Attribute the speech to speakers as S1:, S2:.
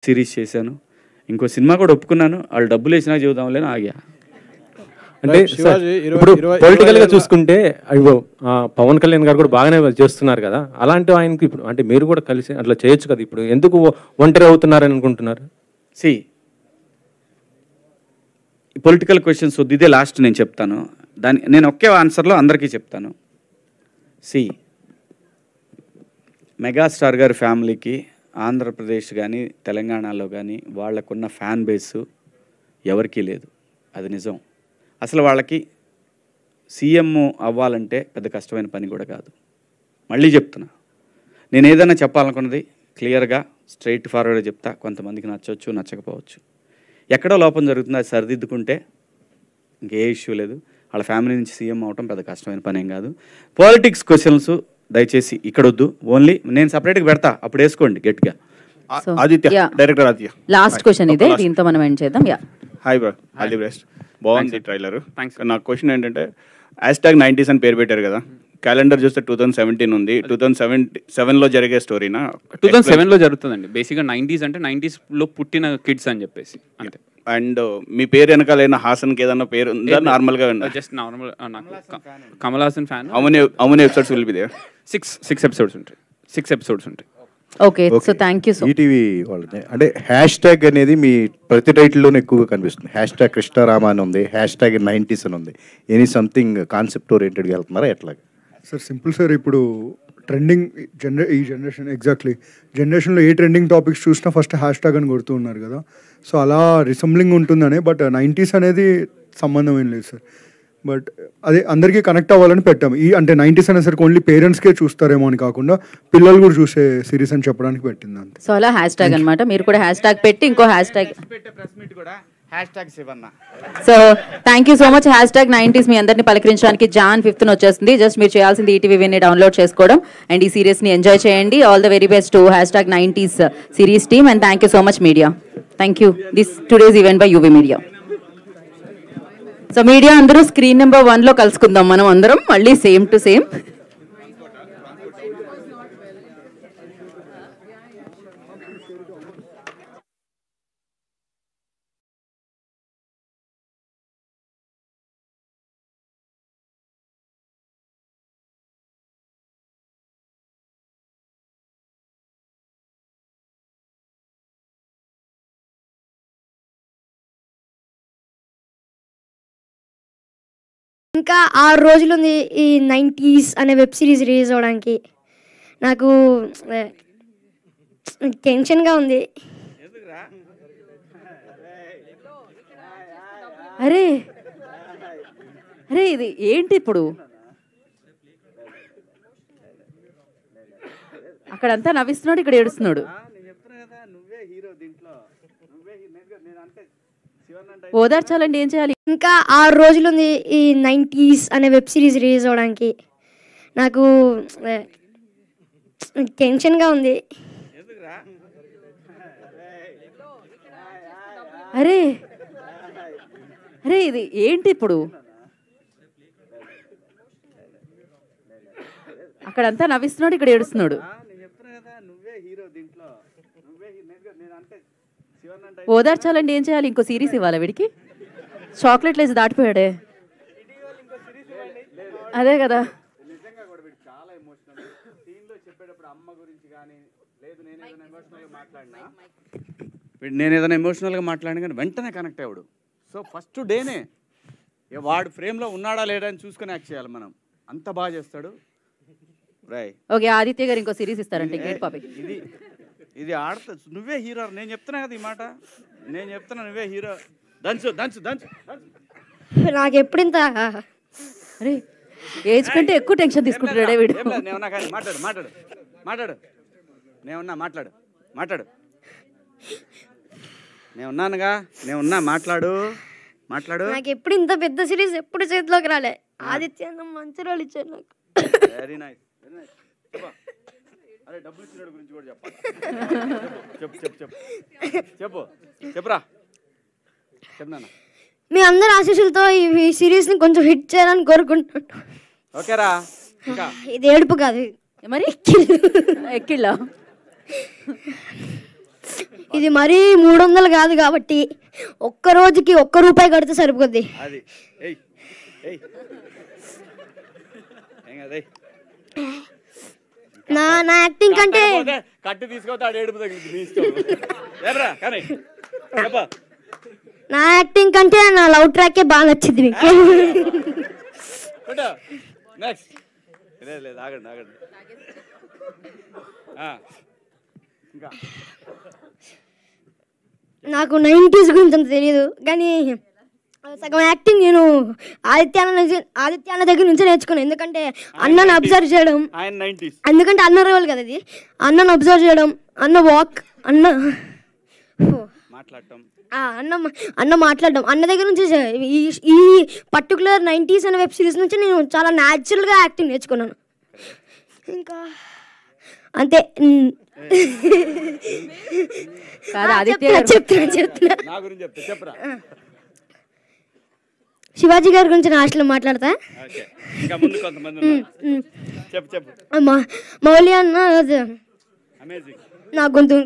S1: Series చేశాను. ఇంకో cinema కూడా ఒప్పుకున్నాను. వాళ్ళు డబ్బులు వేసినా చెబుదాంలేని ఆగా.
S2: అంటే ఇప్పుడు పొలిటికల్ గా చూసుకుంటే అయ్యో పవన్ కళ్యాణ్ గారు కూడా బాగానే చేస్తున్నారు కదా, అలాంటి ఆయనకి ఇప్పుడు అంటే మీరు కూడా కలిసి అట్లా చేయొచ్చు కదా, ఇప్పుడు ఎందుకు ఒంటరి అవుతున్నారని అనుకుంటున్నారు?
S1: పొలిటికల్ క్వశ్చన్స్ వద్దు, ఇదే లాస్ట్ నేను చెప్తాను. నేను ఒకే ఆన్సర్లో అందరికీ చెప్తాను. మెగాస్టార్ గారి ఫ్యామిలీకి ఆంధ్రప్రదేశ్ కానీ తెలంగాణలో కానీ వాళ్ళకున్న ఫ్యాన్ బేసు ఎవరికీ లేదు, అది నిజం. అసలు వాళ్ళకి సీఎం అవ్వాలంటే పెద్ద కష్టమైన పని కూడా కాదు. మళ్ళీ చెప్తున్నా, నేను ఏదైనా చెప్పాలనుకున్నది క్లియర్గా స్ట్రైట్ ఫార్వర్డ్గా చెప్తా. కొంతమందికి నచ్చవచ్చు, నచ్చకపోవచ్చు. ఎక్కడో లోపం జరుగుతుంది, అది సరిదిద్దుకుంటే ఇంకే ఇష్యూ లేదు. వాళ్ళ ఫ్యామిలీ నుంచి సీఎం అవటం పెద్ద కష్టమైన పని ఏం కాదు. పాలిటిక్స్ క్వశ్చన్స్ దయచేసి ఇక్కడ వద్దు, ఓన్లీ నేను సపరేట్గా పెడతా, అప్పుడు వేసుకోండి గట్టిగా.
S3: Aditya, director Aditya.
S4: Last question ఇదే, దీంతో మనం ఎండ్ చేద్దాం.
S3: Hi bro, all the best. బాగుంది ట్రైలర్. నా క్వశ్చన్ ఏంటంటే, #90s అని పేరు పెట్టారు కదా, క్యాలెండర్ చూస్తే 2017 ఉంది. 2007లో జరిగే స్టోరీనా?
S5: 2007లో జరుగుతుందండి. బేసిక్గా 90s అంటే 90sలో పుట్టిన కిడ్స్ అని చెప్పేసి అంతే.
S3: అండ్ మీ పేరు వెనకాలైనా హాసన్కి ఏదన్నా పేరు ఉందా? నార్మల్గా
S5: just normal. Kamal Haasan fan.
S3: అవును episodes will be there.
S5: 6 episodes ఉంటాయి. 6 ఎపిసోడ్స్ ఉంటాయి.
S4: Okay, so thank you.
S6: ETV వాళ్ళని అంటే #, అనేది మీ ప్రతి టైటిల్లోనే ఎక్కువగా కనిపిస్తుంది. #కృష్ణారామ అని ఉంది, #90s అని ఉంది. ఎనీ సంథింగ్ కాన్సెప్ట్ ఓరియంటెడ్గా వెళ్తున్నారా ఎట్లాగా?
S7: సార్ సింపుల్ సార్, ఇప్పుడు ట్రెండింగ్ ఈ జనరేషన్ ఎగ్జాక్ట్లీ జనరేషన్లో ఏ ట్రెండింగ్ టాపిక్స్ చూసినా ఫస్ట్ #, అని కొడుతూ ఉన్నారు కదా. సో అలా రిసెంబ్లింగ్ ఉంటుందనే. బట్ 90s అనేది సంబంధం ఏం లేదు సార్. బట్ అదే అందరికీ కనెక్ట్ అవ్వాలని పెట్టాము. అంటే 90s అనేసరికి ఓన్లీ పేరెంట్స్కే చూస్తారేమో అని కాకుండా పిల్లలు కూడా చూసే సిరీస్ అని చెప్పడానికి పెట్టింది అంతే.
S4: సో అలా #, అనమాట. మీరు కూడా #, పెట్టి ఇంకో so thank you so much. #90s మీ అందరినీ పలకరించడానికి Jan 5th వచ్చేస్తుంది. జస్ట్ మీరు చేయాల్సింది ఈటీవీ విన్ని డౌన్లోడ్ చేసుకోవడం అండ్ ఈ సిరీస్ని ఎంజాయ్ చేయండి. All the very best to #90s series team and thank you so much media. Thank you. This today's event by UV media. So media అందరూ screen number 1లో కలుసుకుందాం మనం అందరం మళ్ళీ సేమ్ టు సేమ్.
S8: ఇంకా 6 రోజులు ఉంది ఈ 90s అనే వెబ్ సిరీస్ రిలీజ్ అవ్వడానికి. నాకు టెన్షన్గా ఉంది.
S4: అరే అరే ఇది ఏంటి ఇప్పుడు? అక్కడంతా నవ్విస్తున్నాడు, ఇక్కడ ఏడుస్తున్నాడు. ఓదార్చాలండి, ఏం చేయాలి?
S8: ఇంకా 6 రోజులు ఉంది ఈ 90s అనే వెబ్ సిరీస్ రిలీజ్ అవ్వడానికి. నాకు టెన్షన్గా ఉంది.
S4: అరే అరే ఇది ఏంటి ఇప్పుడు? అక్కడంతా నవ్విస్తున్నాడు, ఇక్కడ ఏడుస్తున్నాడు. ఓదార్చాలండి, ఏం చేయాలి? ఇంకో సిరీస్ ఇవ్వాలి వీడికి. చాక్లెట్లు వేసి దాటిపోయాడే. అదే కదా.
S1: నేను ఏదైనా ఎమోషనల్గా మాట్లాడినా కానీ వెంటనే కనెక్ట్ అయ్యాడు. సో ఫస్ట్ డేనే వాడు ఫ్రేమ్లో ఉన్నాడా లేడా అని చూసుకొని యాక్ట్ చేయాలి మనం. అంత బాగా చేస్తాడు.
S4: ఓకే, ఆదిత్య గారు ఇంకో సిరీస్ ఇస్తారంటే గ్రేట్ టాపిక్.
S1: ఇది ఆడతా. నువ్వే హీరో, నేను చెప్తున్నా కదా ఈ మాట. నేను చెప్తున్నా నువ్వే హీరో. దంచు దంచు దంచు.
S8: నాకు ఎప్పుడు ఇంత
S4: అరే ఏజ్ కంటే ఎక్కువ టెన్షన్ తీసుకుంటాడే వీడు.
S1: నేనున్నా కానీ మాట్లాడు మాట్లాడు మాట్లాడు. నేనున్నా మాట్లాడు మాట్లాడు. నేనున్నానుగా, నేనున్నా మాట్లాడు మాట్లాడు.
S8: నాకు ఎప్పుడు ఇంత పెద్ద సిరీస్ ఎప్పుడు చేతిలోకి రాలే. ఆదిత్య మంచి రోల్ ఇచ్చారు నాకు.
S1: Very nice very nice. అరే డబ్బులు ఇచ్చినోడి గురించి కూడా చెప్పాలి. చెప్పు చెప్పు చెప్పు చెప్పు చెప్పురా చెప్పు నాన్న.
S8: మీ అందరి ఆశీస్సులతో ఈ సిరీస్ని కొంచెం హిట్ చేయాలని కోరుకుంటున్నాను.
S1: ఓకేరా. ఇంకా
S8: ఇది ఏడుపు కాదు
S4: మరి ఎక్కిళ్ళ
S8: ఇది మరీ 300 కాదు కాబట్టి ఒక్క రోజుకి ₹1 కడితే సరిపోద్ది.
S1: అది ఏయ్ ఏయ్ ఏం కదే
S8: నా యాక్టింగ్ కంటే
S1: కట్టు తీసుకోతాడు ఏడుపు తగిలింది నీ ఇష్టం ఏరా కానీ చెప్పా
S8: నా యాక్టింగ్ కంటే నా లవ్ ట్రాకే బాగా నచ్చింది మీకు.
S1: నెక్స్ట్ లేదు ఆగండి ఆగండి ఇంకా
S8: నాకు 90s గురించి అంత తెలియదు కానీ సగం యాక్టింగ్ నేను ఆదిత్యాన దగ్గర నుంచి నేర్చుకున్నాను. ఎందుకంటే అన్నను అబ్జర్వ్ చేయడం, ఎందుకంటే అన్న రోల్ కదా అది, అన్నను అబ్జర్వ్ చేయడం, అన్న వాక్, అన్న
S1: మాట్లాడటం,
S8: అన్న మాట్లాడడం, అన్న దగ్గర నుంచి ఈ పర్టికులర్ 90s అనే వెబ్ సిరీస్ నుంచి నేను చాలా న్యాచురల్గా యాక్టింగ్ నేర్చుకున్నాను. ఇంకా అంతే.
S1: చెప్తున్నా
S8: శివాజీ గారి గురించి నా హాస్టల్లో మాట్లాడతా. మౌలి అన్న నా గొంతు